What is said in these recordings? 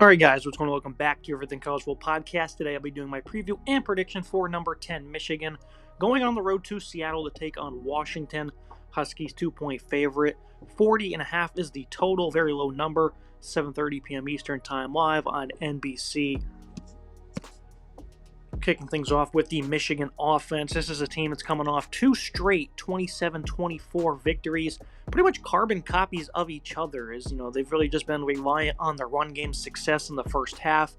All right, guys, what's going on? Welcome back to your Everything College Football podcast. Today, I'll be doing my preview and prediction for number 10, Michigan, going on the road to Seattle to take on Washington. Huskies 2-point favorite. 40.5 is the total, very low number. 7:30 p.m. Eastern Time live on NBC. Kicking things off with the Michigan offense. This is a team that's coming off two straight 27-24 victories, pretty much carbon copies of each other. As you know, they've really just been reliant on the run game's success in the first half.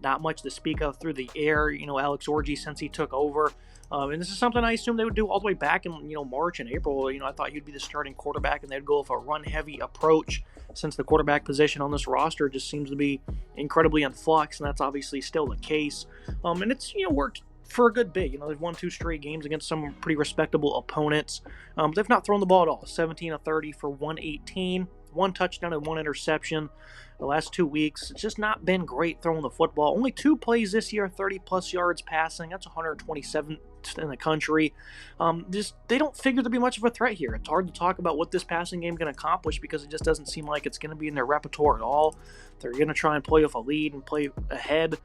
Not much to speak of through the air. Alex Orji, since he took over, and this is something I assumed they would do all the way back in March and April. I thought he'd be the starting quarterback, and they'd go with a run-heavy approach, since the quarterback position on this roster just seems to be incredibly in flux, and that's obviously still the case. And it's worked for a good bit. They've won two straight games against some pretty respectable opponents. But they've not thrown the ball at all. 17 of 30 for 118, one touchdown and one interception. The last 2 weeks, it's just not been great throwing the football. Only two plays this year, 30-plus yards passing. That's 127th in the country. They don't figure to be much of a threat here. It's hard to talk about what this passing game can accomplish because it just doesn't seem like it's going to be in their repertoire at all. They're going to try and play with a lead and play ahead.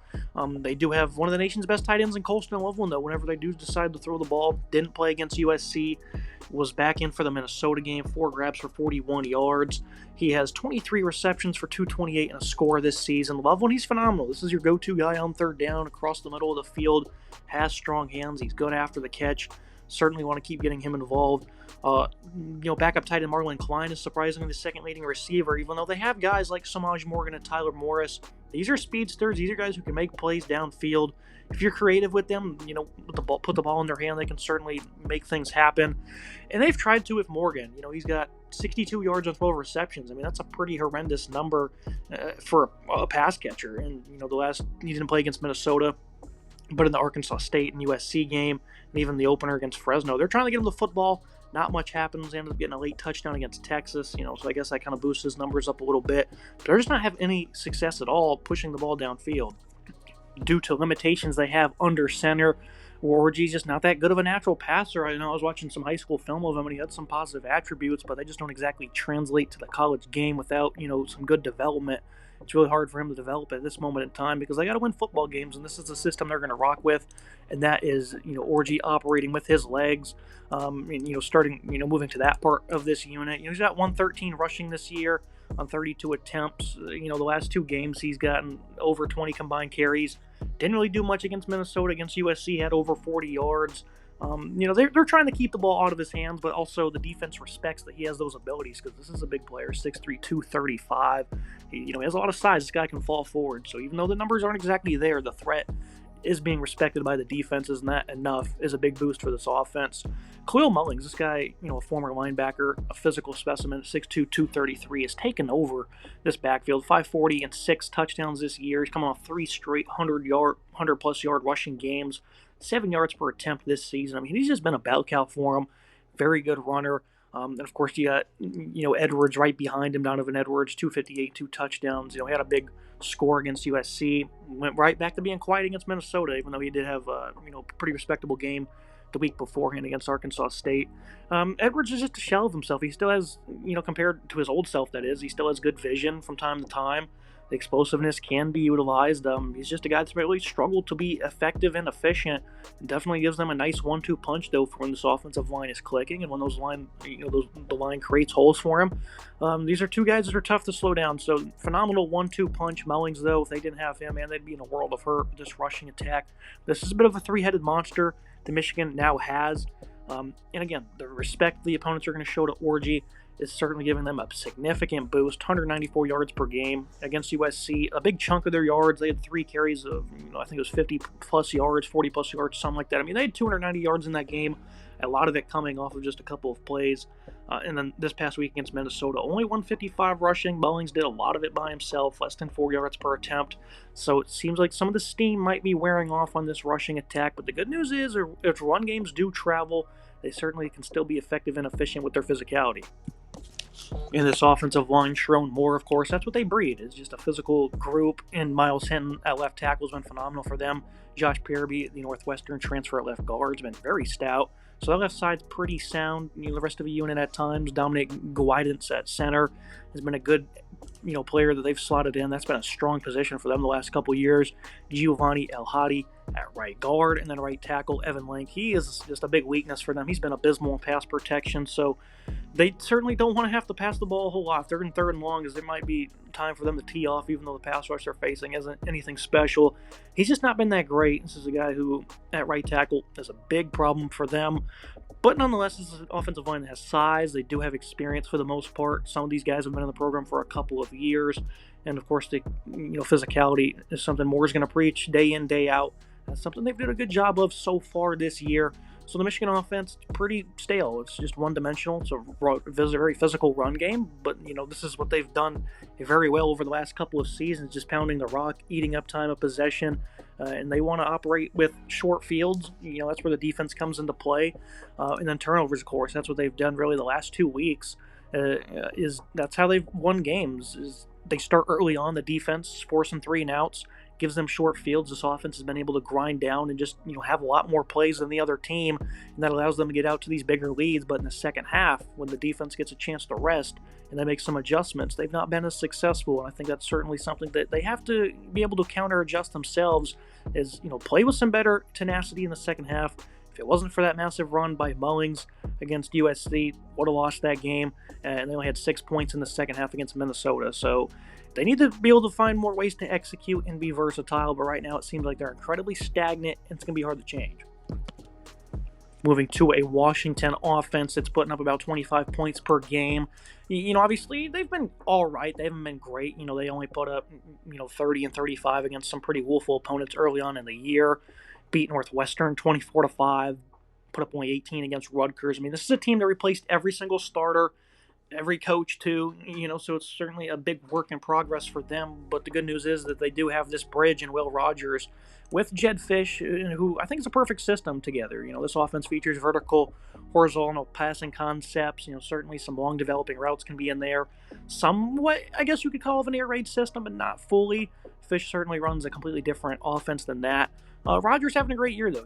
They do have one of the nation's best tight ends in Colston Loveland, though, whenever they do decide to throw the ball. Didn't play against USC. Was back in for the Minnesota game, 4 grabs for 41 yards. He has 23 receptions for 228 and a score this season. Loveland, he's phenomenal. This is your go-to guy on third down across the middle of the field. Has strong hands. He's good after the catch. Certainly want to keep getting him involved. Backup tight end Marlon Klein is surprisingly the second leading receiver, even though they have guys like Samaj Morgan and Tyler Morris. These are speedsters. These are guys who can make plays downfield. If you're creative with them, put the ball in their hand, they can certainly make things happen. And they've tried to with Morgan. He's got 62 yards on 12 receptions. That's a pretty horrendous number for a pass catcher. And, he didn't play against Minnesota, but in the Arkansas State and USC game, and even the opener against Fresno, they're trying to get him the football. Not much happens. They ended up getting a late touchdown against Texas, so I guess that kind of boosts his numbers up a little bit. But they're just not having any success at all pushing the ball downfield due to limitations they have under center. Orji's just not that good of a natural passer. I was watching some high school film of him, and he had some positive attributes, but they just don't exactly translate to the college game without, some good development. It's really hard for him to develop at this moment in time because they got to win football games, and this is the system they're going to rock with, and that is, Orji operating with his legs, starting, moving to that part of this unit. He's got 113 rushing this year on 32 attempts. The last two games he's gotten over 20 combined carries. Didn't really do much against Minnesota. Against USC, had over 40 yards. They're trying to keep the ball out of his hands, but also the defense respects that he has those abilities because this is a big player, 6'3", 235. He has a lot of size. This guy can fall forward. So even though the numbers aren't exactly there, the threat is being respected by the defenses, and that enough is a big boost for this offense. Khalil Mullings, this guy, a former linebacker, a physical specimen, 6'2", 233, has taken over this backfield. 540 and 6 touchdowns this year. He's coming off 3 straight 100-plus yard rushing games. 7 yards per attempt this season. He's just been a bell cow for him. Very good runner. And of course, you got, Edwards right behind him, Donovan Edwards, 258, 2 touchdowns. He had a big score against USC. Went right back to being quiet against Minnesota, even though he did have a, pretty respectable game the week beforehand against Arkansas State. Edwards is just a shell of himself. He still has, compared to his old self, that is, he still has good vision from time to time. The explosiveness can be utilized. He's just a guy that's really struggled to be effective and efficient. It definitely gives them a nice 1-2 punch, though, for when this offensive line is clicking and when the line creates holes for him. These are two guys that are tough to slow down. So phenomenal 1-2 punch. Mullings, though, if they didn't have him, man, they'd be in a world of hurt with this rushing attack. This is a bit of a three-headed monster that Michigan now has. And again, the respect the opponents are going to show to Orji is certainly giving them a significant boost. 194 yards per game against USC. A big chunk of their yards, they had 3 carries of, I think it was 50-plus yards, 40-plus yards, something like that. They had 290 yards in that game, a lot of it coming off of just a couple of plays. And then this past week against Minnesota, only 155 rushing. Mullings did a lot of it by himself, less than 4 yards per attempt. So it seems like some of the steam might be wearing off on this rushing attack. But the good news is, if run games do travel, they certainly can still be effective and efficient with their physicality. In this offensive line, Sharon Moore, of course, that's what they breed. It's just a physical group, and Miles Hinton at left tackle has been phenomenal for them. Josh Pearby, the Northwestern transfer at left guard, has been very stout. So that left side's pretty sound. The rest of the unit at times. Dominic Guidance at center has been a good player that they've slotted in. That's been a strong position for them the last couple years. Giovanni El Hadi at right guard, and then right tackle Evan Link. He is just a big weakness for them. He's been abysmal in pass protection, so they certainly don't want to have to pass the ball a whole lot. Third and long, as it might be time for them to tee off, even though the pass rush they're facing isn't anything special. He's just not been that great. This is a guy who, at right tackle, is a big problem for them. But nonetheless, this is an offensive line that has size. They do have experience for the most part. Some of these guys have been in the program for a couple of years. And, of course, the physicality is something Moore's going to preach day in, day out. That's something they've done a good job of so far this year. So the Michigan offense, pretty stale. It's just one-dimensional. It's a very physical run game, but, this is what they've done very well over the last couple of seasons, just pounding the rock, eating up time of possession, and they want to operate with short fields. That's where the defense comes into play, and then turnovers, of course. That's what they've done really the last 2 weeks. That's how they've won games. Is they start early on, the defense, forcing 3 and outs, gives them short fields. This offense has been able to grind down and just have a lot more plays than the other team, and that allows them to get out to these bigger leads. But in the second half, when the defense gets a chance to rest and they make some adjustments, they've not been as successful. And I think that's certainly something that they have to be able to counter adjust themselves, is play with some better tenacity in the second half. If it wasn't for that massive run by Mullings against USC, would have lost that game, and they only had 6 points in the second half against Minnesota. So they need to be able to find more ways to execute and be versatile, but right now it seems like they're incredibly stagnant, and it's going to be hard to change. Moving to a Washington offense that's putting up about 25 points per game. Obviously, they've been all right. They haven't been great. They only put up, 30 and 35 against some pretty woeful opponents early on in the year. Beat Northwestern 24-5, put up only 18 against Rutgers. This is a team that replaced every single starter, every coach too, so it's certainly a big work in progress for them. But the good news is that they do have this bridge in Will Rogers with Jed Fish, who I think is a perfect system together. This offense features vertical, horizontal passing concepts. Certainly some long developing routes can be in there. Somewhat, I guess you could call it an air raid system, but not fully. Fish certainly runs a completely different offense than that. Rodgers having a great year, though.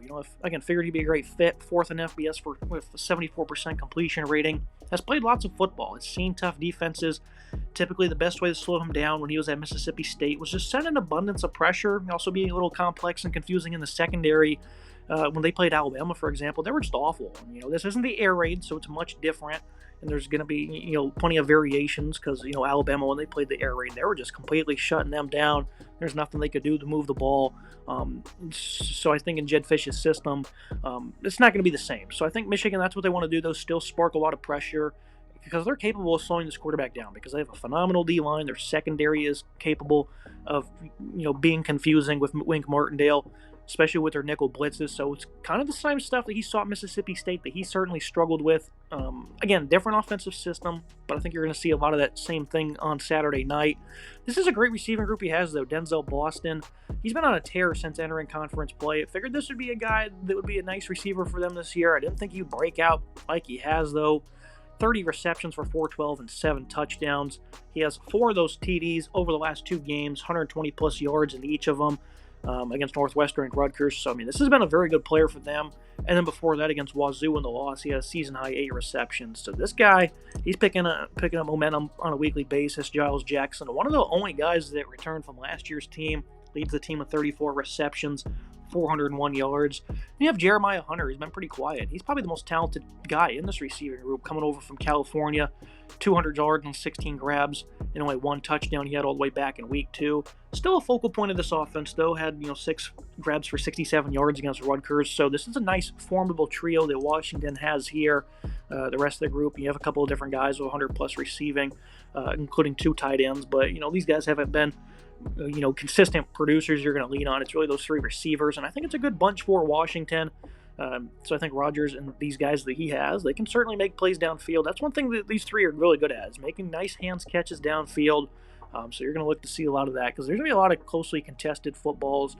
Figured he'd be a great fit. 4th in FBS with a 74% completion rating. Has played lots of football. Has seen tough defenses. Typically, the best way to slow him down when he was at Mississippi State was just send an abundance of pressure. Also being a little complex and confusing in the secondary. When they played Alabama, for example, they were just awful. This isn't the air raid, so it's much different. And there's going to be, plenty of variations because, Alabama, when they played the air raid, they were just completely shutting them down. There's nothing they could do to move the ball. So I think in Jed Fish's system, it's not going to be the same. So I think Michigan, that's what they want to do, though, still spark a lot of pressure because they're capable of slowing this quarterback down because they have a phenomenal D-line. Their secondary is capable of, being confusing with Wink Martindale, especially with their nickel blitzes. So it's kind of the same stuff that he saw at Mississippi State that he certainly struggled with. Again, different offensive system, but I think you're going to see a lot of that same thing on Saturday night. This is a great receiving group he has, though. Denzel Boston, he's been on a tear since entering conference play. I figured this would be a guy that would be a nice receiver for them this year. I didn't think he'd break out like he has, though. 30 receptions for 412 and 7 touchdowns. He has 4 of those TDs over the last 2 games, 120-plus yards in each of them. Against Northwestern and Rutgers. So, this has been a very good player for them. And then before that, against Wazoo in the loss, he had a season-high 8 receptions. So this guy, he's picking up momentum on a weekly basis. Giles Jackson, one of the only guys that returned from last year's team, leads the team with 34 receptions, 401 yards. And you have Jeremiah Hunter. He's been pretty quiet. He's probably the most talented guy in this receiving group, coming over from California. 200 yards and 16 grabs and only 1 touchdown he had all the way back in week 2. Still a focal point of this offense, though. Had 6 grabs for 67 yards against Rutgers. So this is a nice, formidable trio that Washington has here. The rest of the group, you have a couple of different guys with 100-plus receiving, including 2 tight ends. But, these guys haven't been consistent producers you're going to lean on. It's really those 3 receivers, and I think it's a good bunch for Washington. So I think Rodgers and these guys that he has, they can certainly make plays downfield. That's one thing that these 3 are really good at, is making nice hands catches downfield. So you're going to look to see a lot of that because there's going to be a lot of closely contested footballs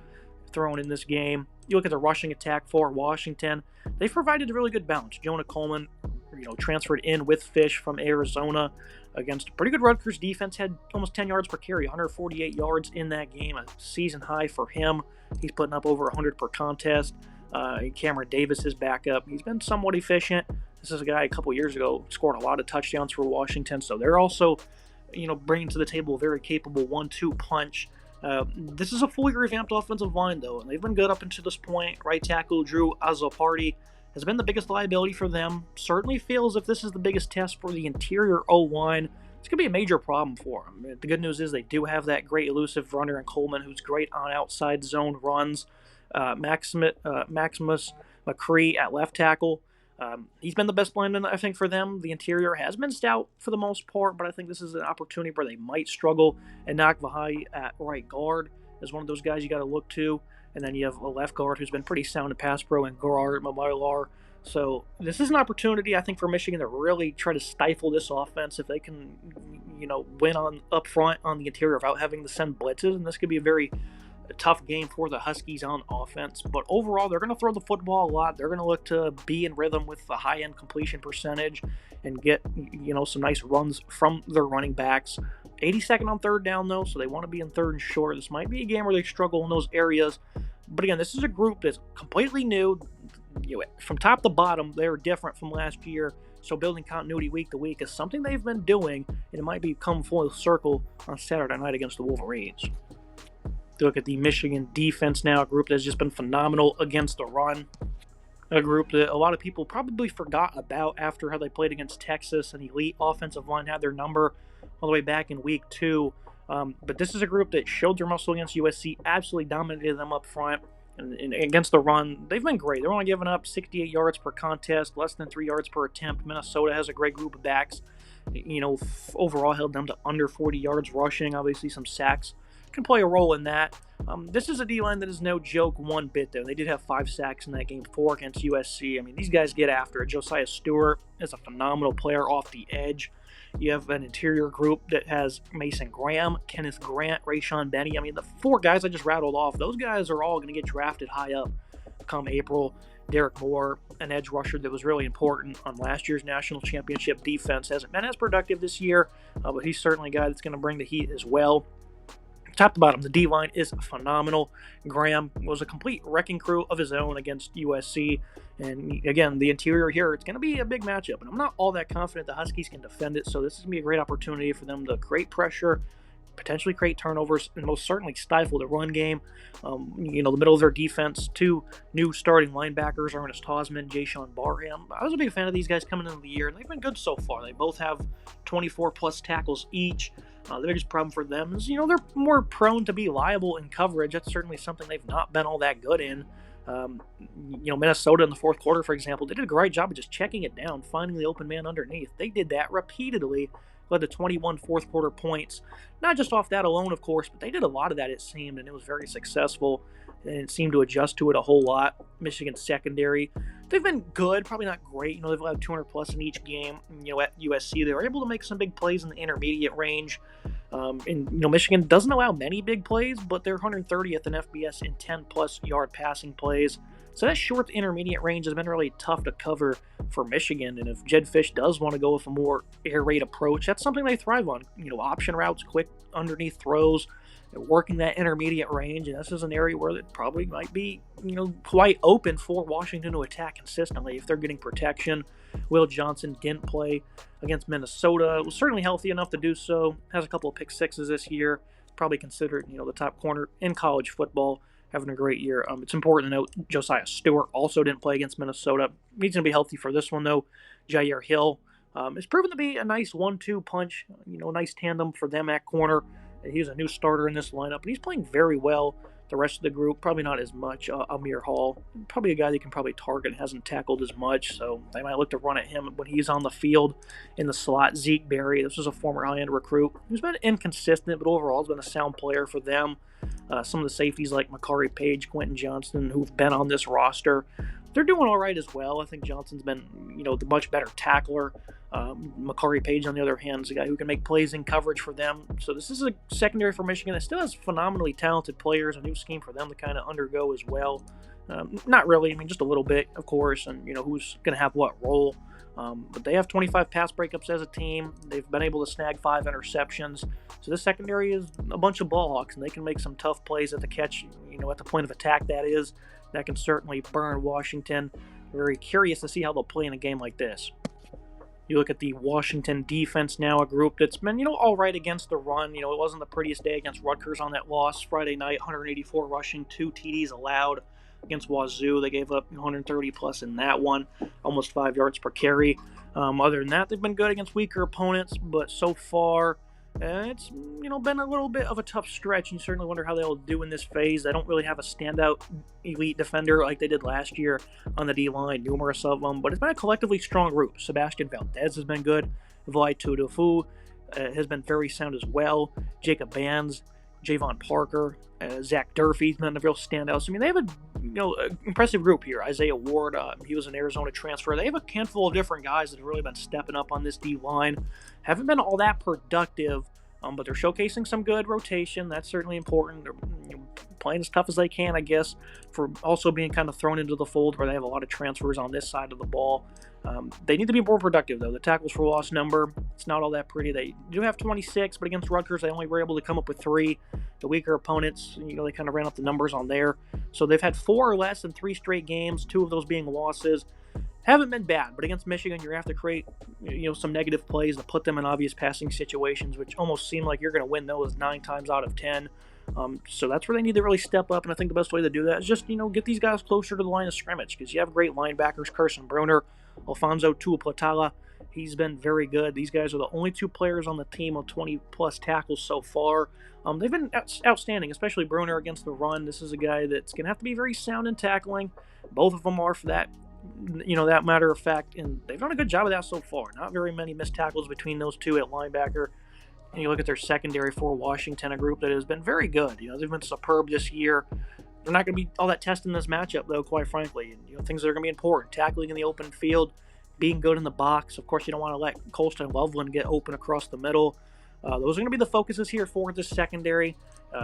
thrown in this game. You look at the rushing attack for Washington, they've provided a really good balance. Jonah Coleman, transferred in with Fish from Arizona against a pretty good Rutgers defense, had almost 10 yards per carry, 148 yards in that game, a season high for him. He's putting up over 100 per contest. Cameron Davis, his backup, he's been somewhat efficient. This is a guy a couple years ago scored a lot of touchdowns for Washington, so they're also bringing to the table a very capable 1-2 punch. This is a fully revamped offensive line, though, and they've been good up until this point. Right tackle Drew Azopardi has been the biggest liability for them. Certainly feels if this is the biggest test for the interior O-line, it's going to be a major problem for them. The good news is they do have that great elusive runner in Coleman, who's great on outside zone runs. Maximus McCree at left tackle. He's been the best lineman, I think, for them. The interior has been stout for the most part, but I think this is an opportunity where they might struggle. And Nakvahai at right guard is one of those guys you got to look to. And then you have a left guard who's been pretty sound in pass pro and Gerard Mamilar. So this is an opportunity, I think, for Michigan to really try to stifle this offense if they can, win on up front on the interior without having to send blitzes. And this could be a very tough game for the Huskies on offense. But overall, they're going to throw the football a lot. They're going to look to be in rhythm with the high-end completion percentage and get, some nice runs from their running backs. 82nd on third down, though, so they want to be in third and short. This might be a game where they struggle in those areas. But again, this is a group that's completely new. From top to bottom, they're different from last year. So building continuity week to week is something they've been doing, and it might become full circle on Saturday night against the Wolverines. Look at the Michigan defense now, a group that's just been phenomenal against the run. A group that a lot of people probably forgot about after how they played against Texas. An elite offensive line had their number all the way back in week 2. But this is a group that showed their muscle against USC, absolutely dominated them up front. And against the run, they've been great. They're only giving up 68 yards per contest, less than 3 yards per attempt. Minnesota has a great group of backs. Overall held them to under 40 yards rushing. Obviously, some sacks can play a role in that. This is a D-line that is no joke one bit, though. They did have 5 sacks in that game, 4 against USC. I mean, these guys get after it. Josiah Stewart is a phenomenal player off the edge. You have an interior group that has Mason Graham, Kenneth Grant, Rayshawn Benny. I mean, the 4 guys I just rattled off, those guys are all going to get drafted high up come April. Derek Moore, an edge rusher that was really important on last year's national championship defense, hasn't been as productive this year, but he's certainly a guy that's going to bring the heat as well. Top to bottom, the D-line is phenomenal. Graham was a complete wrecking crew of his own against USC. And again, the interior here, it's going to be a big matchup. And I'm not all that confident the Huskies can defend it, so this is going to be a great opportunity for them to create pressure, potentially create turnovers, and most certainly stifle the run game. The middle of their defense, 2 new starting linebackers, Ernest Hausman, Jayshawn Barham. I was a big fan of these guys coming into the year, and they've been good so far. They both have 24-plus tackles each. The biggest problem for them is, they're more prone to be liable in coverage. That's certainly something they've not been all that good in. Minnesota in the fourth quarter, for example, they did a great job of just checking it down, finding the open man underneath. They did that repeatedly, led to 21 fourth quarter points. Not just off that alone, of course, but they did a lot of that, it seemed, and it was very successful. And it seemed to adjust to it a whole lot. Michigan secondary, they've been good, probably not great. They've allowed 200 plus in each game. At USC, they were able to make some big plays in the intermediate range. Michigan doesn't allow many big plays, but they're 130th in FBS in 10 plus yard passing plays. So that short to intermediate range has been really tough to cover for Michigan. And if Jed Fish does want to go with a more air raid approach, that's something they thrive on. Option routes, quick underneath throws, working that intermediate range, and this is an area where it probably might be, quite open for Washington to attack consistently if they're getting protection. Will Johnson didn't play against Minnesota. Was certainly healthy enough to do so. Has a couple of pick sixes this year. Probably considered, the top corner in college football. Having a great year. It's important to note Josiah Stewart also didn't play against Minnesota. He's going to be healthy for this one, though. Jair Hill has proven to be a nice 1-2 punch, nice tandem for them at corner. He's a new starter in this lineup, and he's playing very well. The rest of the group, probably not as much. Amir Hall, probably a guy they can probably target, hasn't tackled as much, so they might look to run at him when he's on the field in the slot. Zeke Berry, this was a former high-end recruit who's been inconsistent, but overall has been a sound player for them. Some of the safeties like Makari Page, Quentin Johnston, who've been on this roster, they're doing all right as well. I think Johnson's been, the much better tackler. Makari Page, on the other hand, is a guy who can make plays in coverage for them. So this is a secondary for Michigan that still has phenomenally talented players, a new scheme for them to kind of undergo as well. Not really, just a little bit, of course, and, who's going to have what role. But they have 25 pass breakups as a team. They've been able to snag 5 interceptions. So this secondary is a bunch of ball hawks, and they can make some tough plays at the catch, at the point of attack, that is. That can certainly burn Washington. Very curious to see how they'll play in a game like this. You look at the Washington defense now, a group that's been, all right against the run. It wasn't the prettiest day against Rutgers on that loss Friday night, 184 rushing, 2 TDs allowed against Wazoo. They gave up 130 plus in that one, almost 5 yards per carry. Other than that, they've been good against weaker opponents, but so far, it's been a little bit of a tough stretch. You certainly wonder how they'll do in this phase. They don't really have a standout elite defender like they did last year on the D-line, numerous of them, but it's been a collectively strong group. Sebastian Valdez has been good. Vai Tudofu has been very sound as well. Jacob Bands, Javon Parker, Zach Durfee's been the real standouts. I mean, they have a impressive group here. Isaiah Ward, he was an Arizona transfer. They have a handful of different guys that have really been stepping up on this D-line. Haven't been all that productive, but they're showcasing some good rotation. That's certainly important. They're playing as tough as they can, I guess, for also being kind of thrown into the fold where they have a lot of transfers on this side of the ball. They need to be more productive, though. The tackles for loss number, it's not all that pretty. They do have 26, but against Rutgers, they only were able to come up with 3. The weaker opponents, they kind of ran up the numbers on there. So they've had 4 or less in 3 straight games, 2 of those being losses. Haven't been bad, but against Michigan, you have to create, some negative plays to put them in obvious passing situations, which almost seem like you're going to win those 9 times out of 10. So that's where they need to really step up, and I think the best way to do that is just, get these guys closer to the line of scrimmage, because you have great linebackers, Carson Bruner, Alfonso Tuaplatala. He's been very good. These guys are the only 2 players on the team with 20-plus tackles so far. They've been outstanding, especially Bruner against the run. This is a guy that's going to have to be very sound in tackling. Both of them are for that, that matter of fact, and they've done a good job of that so far. Not very many missed tackles between those 2 at linebacker. And you look at their secondary for Washington, a group that has been very good. They've been superb this year. They're not going to be all that tested in this matchup, though, quite frankly. And, things that are going to be important. Tackling in the open field, being good in the box. Of course, you don't want to let Colston and Loveland get open across the middle. Those are going to be the focuses here for this secondary.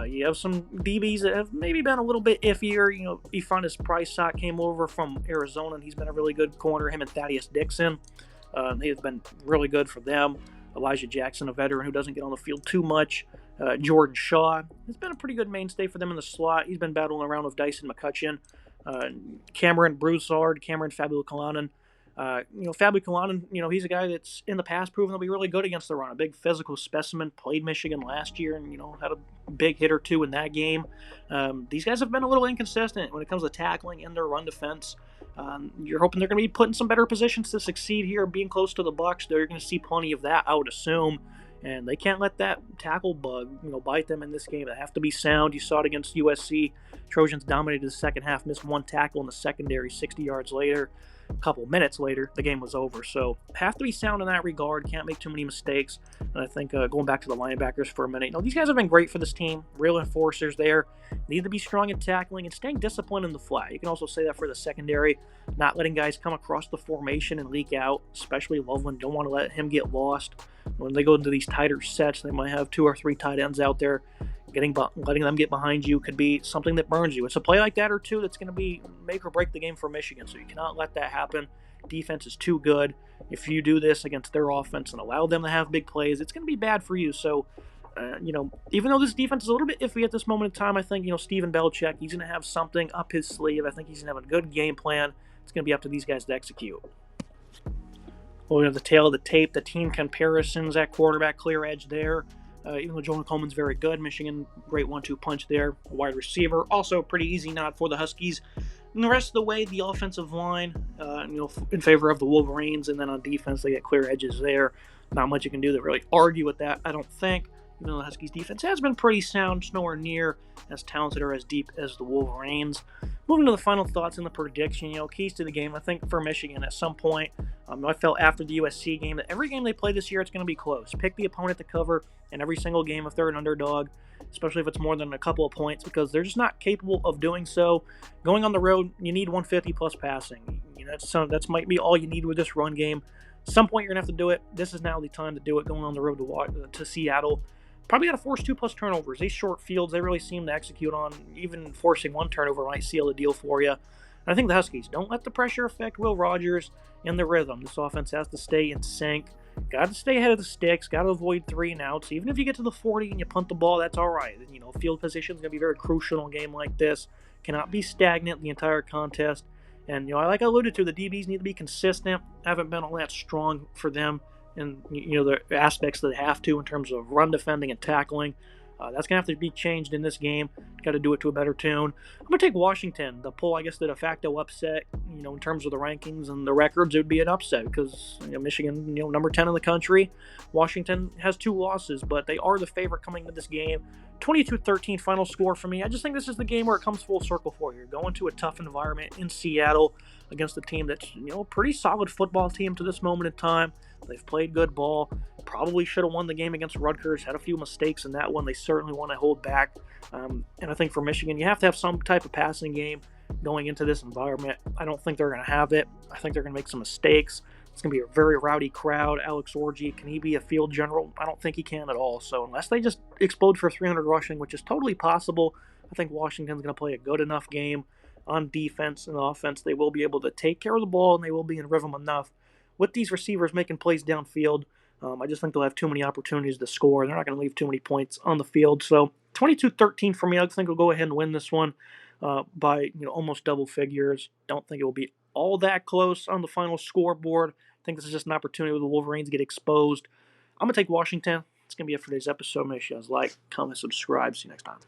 You have some DBs that have maybe been a little bit iffier. Ifeanyi Price came over from Arizona, and he's been a really good corner. Him and Thaddeus Dixon. He has been really good for them. Elijah Jackson, a veteran who doesn't get on the field too much. Jordan Shaw has been a pretty good mainstay for them in the slot. He's been battling around with Dyson McCutcheon. Cameron Broussard, Cameron Fabula-Kalanen. Fabula-Kalanen, he's a guy that's in the past proven to be really good against the run. A big physical specimen, played Michigan last year and, had a big hit or 2 in that game. These guys have been a little inconsistent when it comes to tackling and their run defense. You're hoping they're going to be put in some better positions to succeed here, being close to the Bucs. They're going to see plenty of that, I would assume. And they can't let that tackle bug, bite them in this game. They have to be sound. You saw it against USC. Trojans dominated the second half, missed 1 tackle in the secondary 60 yards later. A couple minutes later, the game was over. So have to be sound in that regard. Can't make too many mistakes. And I think going back to the linebackers for a minute, these guys have been great for this team. Real enforcers there. Need to be strong in tackling and staying disciplined in the flat. You can also say that for the secondary. Not letting guys come across the formation and leak out, especially Loveland. Don't want to let him get lost. When they go into these tighter sets, they might have 2 or 3 tight ends out there. Letting them get behind you could be something that burns you. It's a play like that or 2 that's going to be make or break the game for Michigan, so you cannot let that happen. Defense is too good. If you do this against their offense and allow them to have big plays, it's going to be bad for you. So, even though this defense is a little bit iffy at this moment in time, I think, Steven Belichick, he's going to have something up his sleeve. I think he's going to have a good game plan. It's going to be up to these guys to execute. Well, we have the tail of the tape, the team comparisons at quarterback, clear edge there. Even though Jonah Coleman's very good, Michigan, great 1-2 punch there. Wide receiver, also a pretty easy nod for the Huskies. And the rest of the way, the offensive line, in favor of the Wolverines, and then on defense, they get clear edges there. Not much you can do to really argue with that, I don't think. Even though the Huskies' defense has been pretty sound, it's nowhere near as talented or as deep as the Wolverines. Moving to the final thoughts and the prediction, keys to the game, I think for Michigan at some point, I felt after the USC game that every game they play this year, it's going to be close. Pick the opponent to cover in every single game if they're an underdog, especially if it's more than a couple of points, because they're just not capable of doing so. Going on the road, you need 150-plus passing. That's might be all you need with this run game. At some point, you're going to have to do it. This is now the time to do it, going on the road to Seattle. Probably got to force 2+ turnovers. These short fields, they really seem to execute on. Even forcing 1 turnover might seal the deal for you. And I think the Huskies, don't let the pressure affect Will Rogers and the rhythm. This offense has to stay in sync. Got to stay ahead of the sticks. Got to avoid 3 and outs. Even if you get to the 40 and you punt the ball, that's all right. Field position is going to be very crucial in a game like this. Cannot be stagnant the entire contest. And like I alluded to, the DBs need to be consistent. Haven't been all that strong for them, and the aspects that they have to in terms of run defending and tackling. That's gonna have to be changed in this game. Got to do it to a better tune. I'm gonna take Washington. The poll, I guess, the de facto upset. In terms of the rankings and the records, it would be an upset because Michigan, number 10 in the country. Washington has 2 losses, but they are the favorite coming into this game. 22-13 final score for me. I just think this is the game where it comes full circle for you. Going to a tough environment in Seattle against a team that's a pretty solid football team to this moment in time. They've played good ball. Probably should have won the game against Rutgers. Had a few mistakes in that one. They certainly want to hold back. And I think for Michigan, you have to have some type of passing game going into this environment. I don't think they're going to have it. I think they're going to make some mistakes. It's going to be a very rowdy crowd. Alex Orji, can he be a field general? I don't think he can at all. So unless they just explode for 300 rushing, which is totally possible, I think Washington's going to play a good enough game on defense and offense. They will be able to take care of the ball, and they will be in rhythm enough with these receivers making plays downfield. I just think they'll have too many opportunities to score. They're not going to leave too many points on the field. So 22-13 for me. I think we'll go ahead and win this one by almost double figures. Don't think it will be all that close on the final scoreboard. I think this is just an opportunity where the Wolverines get exposed. I'm going to take Washington. It's going to be it for today's episode. Make sure you guys like, comment, subscribe. See you next time.